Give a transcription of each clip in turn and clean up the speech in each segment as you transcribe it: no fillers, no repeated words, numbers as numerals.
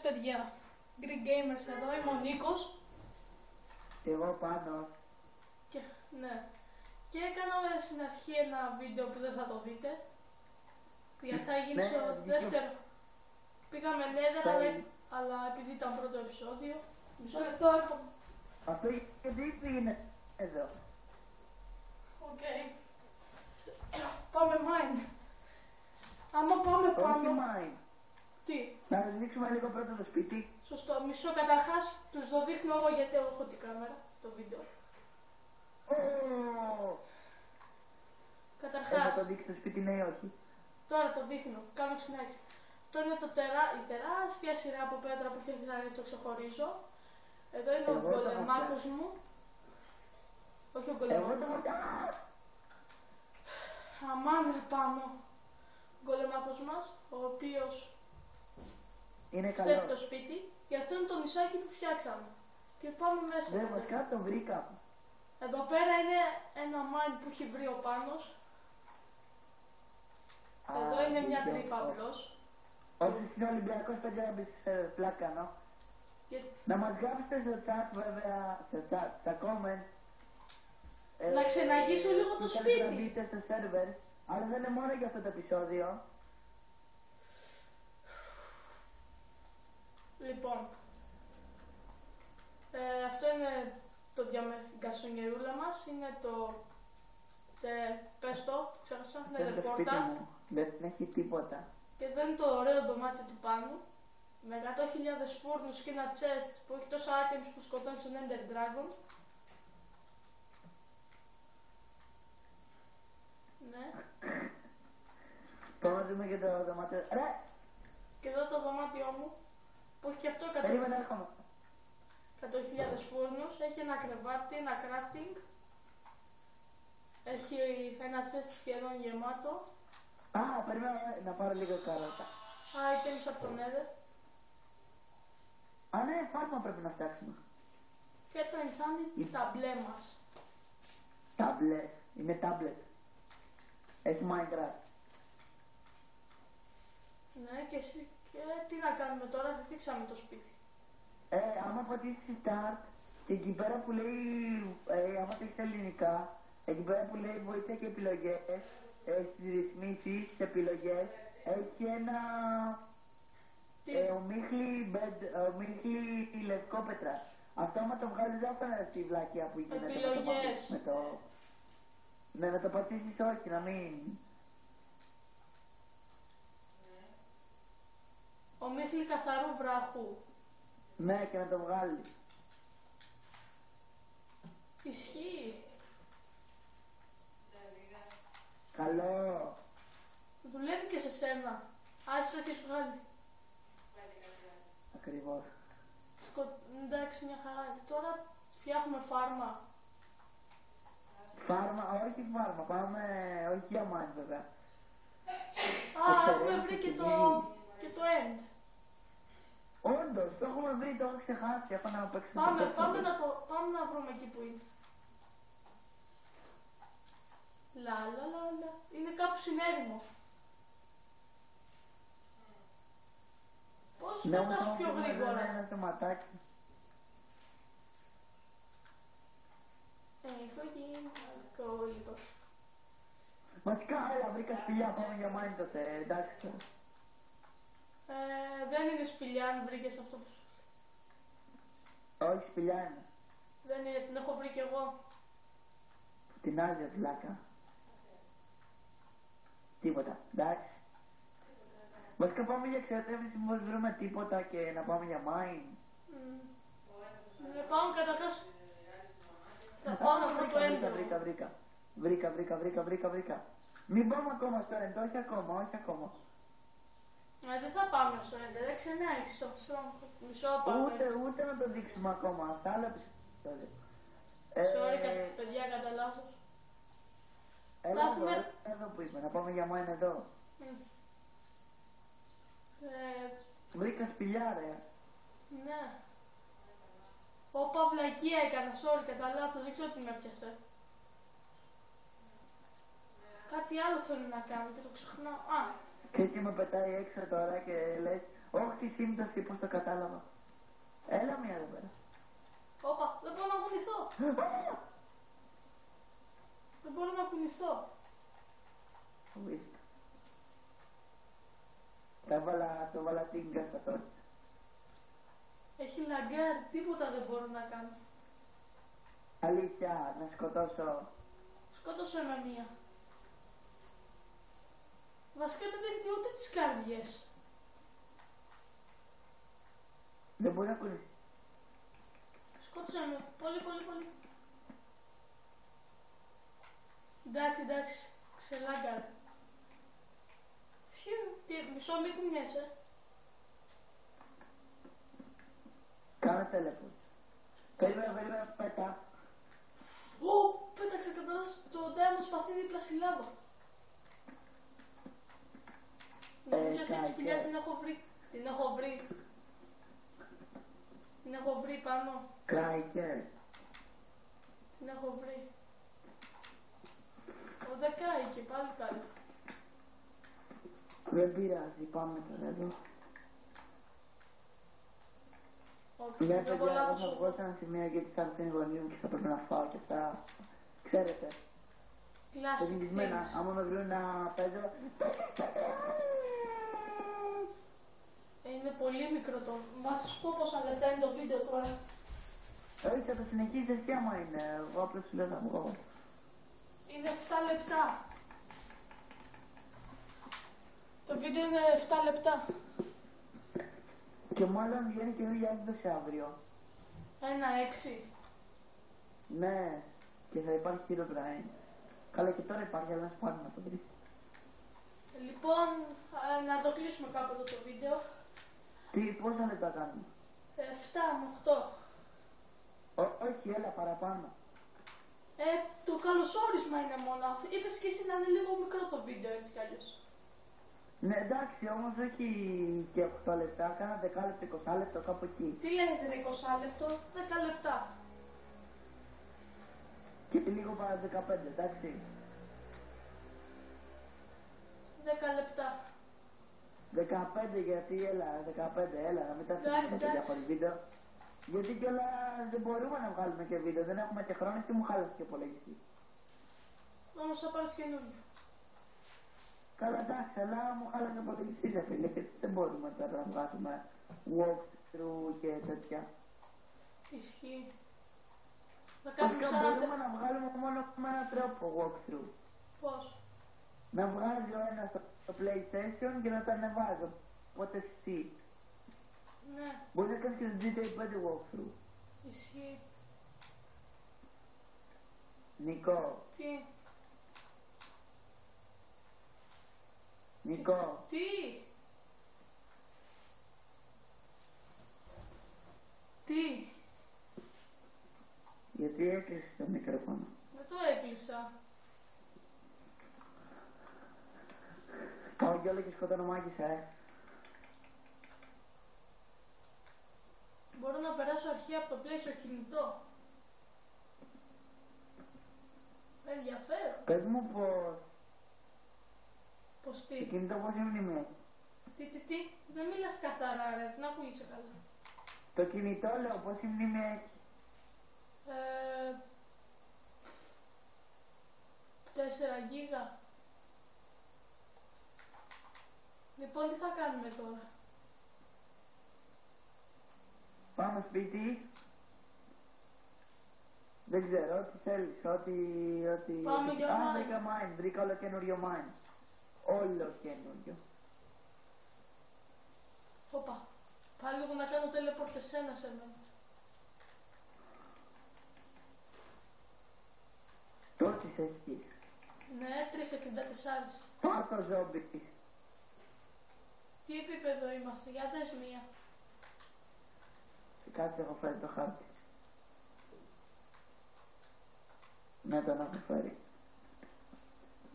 παιδιά. Greek Gamers εδώ, είμαι ο Νίκος. Εγώ πάνω. Και, ναι. Και έκαναμε στην αρχή ένα βίντεο που δεν θα το δείτε. Γιατί θα γίνει στο δεύτερο. Πήγαμε Nether, αλλά επειδή ήταν πρώτο επεισόδιο. Μισό λεπτό έρχομαι. Αυτό γιατί είναι εδώ. Οκ. Πάμε mine. Άμα πάμε πάνω. Όχι mine. Τι. Να ανοίξουμε λίγο πρώτα το σπίτι. Σωστό. Μισό καταρχάς τους το δείχνω εγώ γιατί εγώ έχω την κάμερα. Το βίντεο. Καταρχάς. Θα το δείξει το σπίτι, ναι ή όχι. Τώρα το δείχνω. Κάνω συνέχιση. Αυτό είναι η τεράστια σειρά από πέτρα που φτιάχνει να το ξεχωρίζω. Εδώ είναι ο γκολεμάκος μου. Όχι ο γκολεμάκος. Αμάν ρε πάνω. Ο γκολεμάκος μας, ο οποίος φτιάχνει το σπίτι. Και αυτό είναι το νησάκι που φτιάξαμε. Και πάμε μέσα. Ναι, βασικά το βρήκα. Εδώ πέρα είναι ένα mine που έχει βρει ο Πάνος. Εδώ είναι μια τρύπα απλώς. Όσοι είναι Ολυμπιακός πρέπει να μπεις πλάκα, νο. Να μας γράψετε στο chat βέβαια, στα comment. Να ξεναγήσω λίγο το σπίτι. Να μπείτε στο σερβερ, αλλά δεν είναι μόνο για αυτό το επεισόδιο. Λοιπόν, αυτό είναι το γκασονιερούλα μας, είναι το, πες το, ξέχασα, Nether Portal. Δεν έχει τίποτα. Και εδώ είναι το ωραίο δωμάτιο του Πάνου, με 100.000 φούρνους και ένα chest που έχει τόσα items που σκοτώνει στον Ender Dragon. Ναι. Πάμε να δούμε και το δωμάτιο. Ρε! Και εδώ το δωμάτιό μου, που έχει και αυτό 100.000 φούρνους, έχει ένα κρεβάτι, ένα crafting, έχει ένα chest σχεδόν γεμάτο. Περίμενα να πάρω λίγο καρότα. Items από το Nether. Ναι, φάρμα πρέπει να φτιάξουμε. Και το enchanted ταμπλέ μας. Ταμπλέ, είναι tablet. Έχει Minecraft. Ναι, και εσύ. Και τι να κάνουμε τώρα, δεν φτιάξαμε το σπίτι. Άμα πατήσεις start και εκεί πέρα που λέει, άμα το έχεις ελληνικά, εκεί πέρα που λέει βοήθεια και επιλογές, στις ρυθμίσεις, στις επιλογές, έχει ένα ομίχλη λευκόπετρα. Αυτό άμα το βγάλεις δεν θα στη βλάκια που γίνεται. Επιλογές. Ναι, να το πατήσεις όχι, να μην... Ομίχλη καθαρού βράχου. Ναι, και να το βγάλεις. Ισχύει. Καλό. Δουλεύει και σε σένα. Άσο το έχεις βγάλει. Ακριβώς. Εντάξει, μια χαρά. Τώρα φτιάχνουμε φάρμα. Φάρμα, όχι φάρμα, πάμε, όχι για μάτι βέβαια. Έχουμε βρει και το end. Όντως, το έχουμε βρει, το έχω ξεχάσει, έχω να παίξουμε. Πάμε να βρούμε εκεί που είναι. Λα. Είναι κάπου συνέρημο. Πώς πετάς πιο γρήγορα. Ένα τοματάκι. Έχω γίνει αλκοόλικος. Βασικά, έλα, βρήκα σπηλιά, πάμε για μάτι τότε, εντάξει. Δεν είναι σπηλιά αν βρήκες αυτό που σου. Όχι, σπηλιά είναι. Δεν είναι, την έχω βρει κι εγώ. Την άλλη βλάκα. Τίποτα, εντάξει. Βασικά πάμε για εξερεύνηση μόλις βρούμε τίποτα και να πάμε για mine. Πάμε καταρχάς. Θα πάω να βρω το έντονο. Βρήκα. Μην πάμε ακόμα στο έντονο, όχι ακόμα. Δεν θα πάμε στο έντονο, δεν ξενέξεις στο μισό πάμε. Ούτε να το δείξουμε ακόμα, αυτά άλλα επεισόδια. Sorry παιδιά, κατά λάθος. Έλα εδώ που είμαι, να πάμε για mine εδώ. Βρήκα σπηλιά ρε. Ναι. Όπα βλακεία έκανα, sorry, κατά λάθος, δεν ξέρω τι με έπιασε. Κάτι άλλο θέλω να κάνω και το ξεχνάω. Και με πετάει έξω τώρα και λες Όχι τη σύμπτωση, πώς το κατάλαβα. Έλα μία εδώ πέρα. Όπα, δεν μπορώ να κουνηθώ. Δεν μπορώ να κουνηθώ. Φοβήθηκα. Το βάλα τίγκα στα τώρα. Έχει λαγκάρει, τίποτα δεν μπορώ να κάνω. Αλήθεια, να σκοτώσω. Σκότωσε με μία. Βασικά δεν δείχνει ούτε τις καρδιές. Δεν μπορεί να κουνηθεί. Σκότωσε με, πολύ. Εντάξει, ξελάγκαρε. Μισό μη κουνιέσαι. Κάνε τέλεπορτ. Περίμενα, πέτα. Πέταξε κατά το diamond σπαθί δίπλα στη λάβα. Νομίζω αυτή τη σπηλιά την έχω βρει. Την έχω βρει πάνω. Κάηκε. Την έχω βρει. Δεν κάηκε, πάλι καλά. Δεν πειράζει, πάμε τώρα εδώ. Όχι, Ναι, δεν παιδιά, μπορώ εγώ να θα βγω σε ένα σημείο γιατί θα έρθει η γονία μου και θα πρέπει να φάω και αυτά. Ξέρετε. κλάσικ Συνηθισμένα, θέλεις. άμα με βρουν να παίζω. Είναι πολύ μικρό το. Μα θα σου πω πως αλετάει το βίντεο τώρα. Όχι, θα το συνεχίζεις εσύ άμα είναι. Εγώ απλώς σου λέω να βγω. Είναι 7 λεπτά. Το βίντεο είναι 7 λεπτά. Και μάλλον βγαίνει καινούργια έκδοση αύριο. 1-6. Ναι, και θα υπάρχει Herobrine. Καλά και τώρα υπάρχει, αλλά να σπάρει να το βρει. Λοιπόν, να το κλείσουμε κάποτε το βίντεο. Πόσα λεπτά κάνουμε? 7 με 8. Όχι, έλα παραπάνω. Το καλωσόρισμα είναι μόνο. Είπες και εσύ να είναι λίγο μικρό το βίντεο έτσι κι αλλιώς. Ναι, εντάξει, όμως όχι και 8 λεπτά, κάνα 10 λεπτό, 20 λεπτό, κάπου εκεί. Τι λες ρε 20 λεπτό, 10 λεπτά. Και λίγο παρά 15, εντάξει. 10 λεπτά. 15 γιατί, έλα, 15, έλα, να μην τα Εντάξει, αφήσουμε και εντάξει. διάφορα βίντεο. Γιατί κιόλα δεν μπορούμε να βγάλουμε και βίντεο, δεν έχουμε και χρόνο και μου χάλασε και υπολογιστή. Όμως θα πάρεις καινούργιο. Καλά, εντάξει, αλλά μου χάλασε και υπολογιστή, ρε φίλε, και δεν μπορούμε τώρα να βγάλουμε walkthrough και τέτοια. Ισχύει. Να κάνουμε Βασικά σαν μπορούμε να βγάλουμε μόνο με έναν τρόπο walkthrough. Πώς. Να βγάζει ο ένας στο PlayStation και να τα ανεβάζω. Οπότε εσύ. Ναι, Μπορεί να κάνεις και το GTA 5 walkthrough. ισχύει. Νικό, Τι. Νικό, Τι. Τι. γιατί έκλεισες το μικρόφωνο? Δεν το έκλεισα. Πάω κι όλο και σκοτώνω μάγισσα, Μπορώ να περάσω αρχεία από το Play στο κινητό. Με ενδιαφέρον. Πες μου πως Πως το τι. κινητό πόση μνήμη έχει. Τι. Δεν μιλάς καθαρά ρε, δεν ακούγεσαι καλά. Το κινητό λέω πόση μνήμη έχει. 4 γίγα. Λοιπόν, τι θα κάνουμε τώρα. Πάμε σπίτι. Δεν ξέρω, ό,τι θέλεις, ό,τι... Πάμε για mine. βρήκα mine, βρήκα όλο καινούριο mine. Όλο καινούριο. Όπα. Πάλι λίγο να κάνω teleport εσένα σε μένα. Τότε έχει. Ναι, 364. Πάρ' το ζόμπι. Τι επίπεδο είμαστε, για δες μία. Κάτσε έχω φέρει το χάρτη. Ναι, τον έχω φέρει.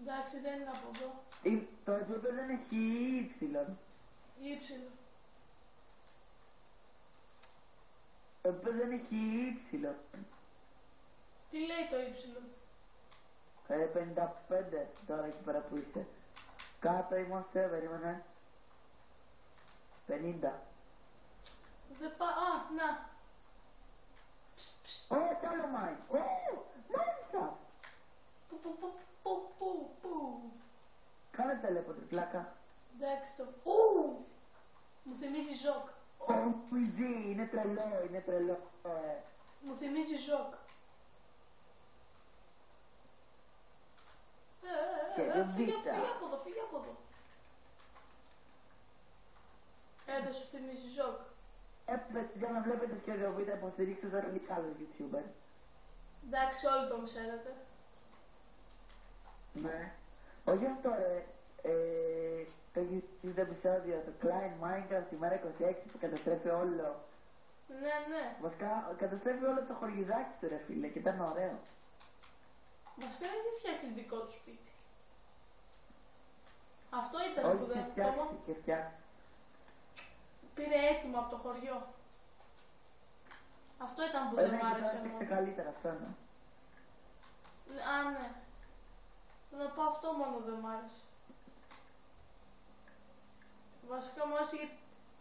Εντάξει, δεν είναι από εδώ. Το επίπεδο δεν έχει ύψιλον. Ήψιλο. Το επίπεδο δεν έχει ύψιλον. Τι λέει το ύψιλο. 55 τώρα εκεί πέρα που είσαι. Κάτω είμαστε, περίμενε. 50. Δεν πά... Α, να. Ω, κι άλλο μάιν. Ω, μάλιστα. Που. Κάνε τελέπορτ, πλάκα. Εντάξει το... Μου θυμίζει Ζοκ. Ω, πουιτζί, είναι τρελό. Μου θυμίζει Ζοκ. Φύγε από εδώ. Δεν σου θυμίζει Ζοκ. Για να βλέπετε σχέδιο βίντεο, υποστηρίξτε το ελληνικά άλλο YouTuber. Εντάξει, όλοι τον ξέρετε. Ναι. Όχι αυτό, το YouTube επεισόδιο, το Klein Minecraft τη μέρα 26 που καταστρέφει όλο. Ναι. Βασικά, καταστρέφει όλο το χωριουδάκι του ρε φίλε και ήταν ωραίο. Βασικά δεν φτιάξεις δικό του σπίτι. Αυτό ήταν που δεν... Και φτιάξει. Πήρε έτοιμο από το χωριό. Αυτό ήταν που δεν μ' άρεσε μόνο. Καλύτερα αυτό είναι. Α, ναι. Να πω αυτό μόνο δεν μ' άρεσε. Βασικά μου άρεσε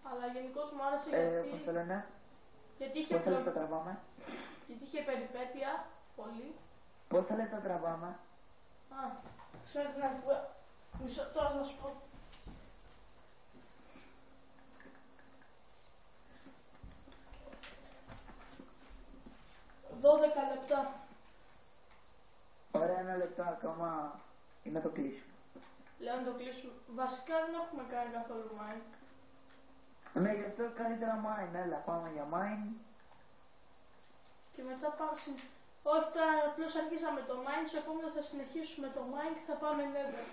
αλλά γενικώς μου άρεσε γιατί... Πώς το λένε? Γιατί είχε πώς θα το τραβάμε? Γιατί είχε περιπέτεια, πολύ. Πώς θα το τραβάμε? Α, ξέρω την αρχή. Μισό, τώρα θα σου πω. λεπτά. Ωραία, 1 λεπτό ακόμα ή να το κλείσουμε. Λέω να το κλείσουμε. Βασικά δεν έχουμε κάνει καθόλου mine. Ναι, γι' αυτό καλύτερα mine. Έλα, πάμε για mine. Και μετά πάμε... Όχι, τώρα απλώς αρχίσαμε το mine. Στο επόμενο θα συνεχίσουμε το mine και θα πάμε nether.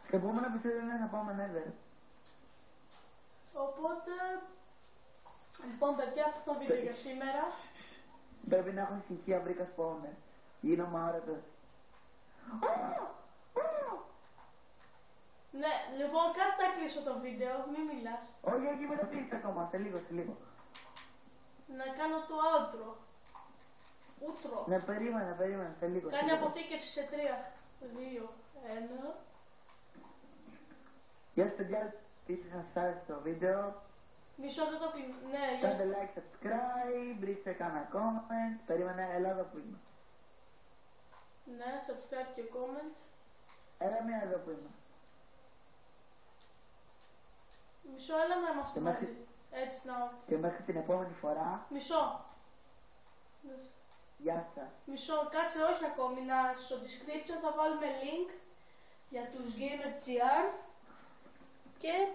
Στο επόμενο επεισόδιο είναι θα πάμε nether. Οπότε... Λοιπόν, παιδιά, αυτό το βίντεο για σήμερα. Πρέπει να έχω στοιχεία, βρήκα spawner. Γίνομαι άρετος. Ναι, λοιπόν, κάτσε να κλείσω το βίντεο, μην μιλάς. Όχι, όχι, με το κλείστε ακόμα, σε λίγο. Να κάνω το outro. Ούτρο. Ναι, περίμενε, σε λίγο. Κάνει αποθήκευση σε 3, 2, 1. Γεια σας παιδιά, είτε σας άρεσε το βίντεο. Μισό δεν το κλείνω. Ναι, κάντε like, subscribe, ρίξτε κάνα comment. Περίμενε, έλα εδώ που είμαι. Ναι, subscribe και comment. Έλα μία εδώ που είμαι. Μισό, έλα να είμαστε μαζί. Έτσι να... Και μέχρι την επόμενη φορά. Μισό. Γεια σας. Μισό, κάτσε όχι ακόμη. Στο description θα βάλουμε link για τους Gamer.gr και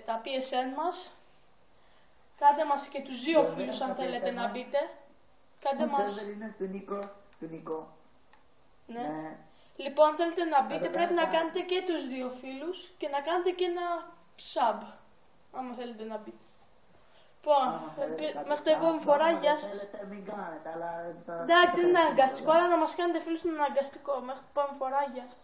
τα PSN μας. Κάντε μας και τους δύο φίλους αν θέλετε να μπείτε. Κάντε μας... είναι του Νικό. Ναι. Λοιπόν, αν θέλετε να μπείτε πρέπει να κάνετε και τους δύο φίλους και να κάνετε και ένα sub. Άμα θέλετε να μπείτε. Λοιπόν, μέχρι την επόμενη φορά, γεια σας. Εντάξει, δεν είναι αναγκαστικό, αλλά να μας κάνετε φίλους είναι αναγκαστικό. Μέχρι την επόμενη φορά, γεια σας.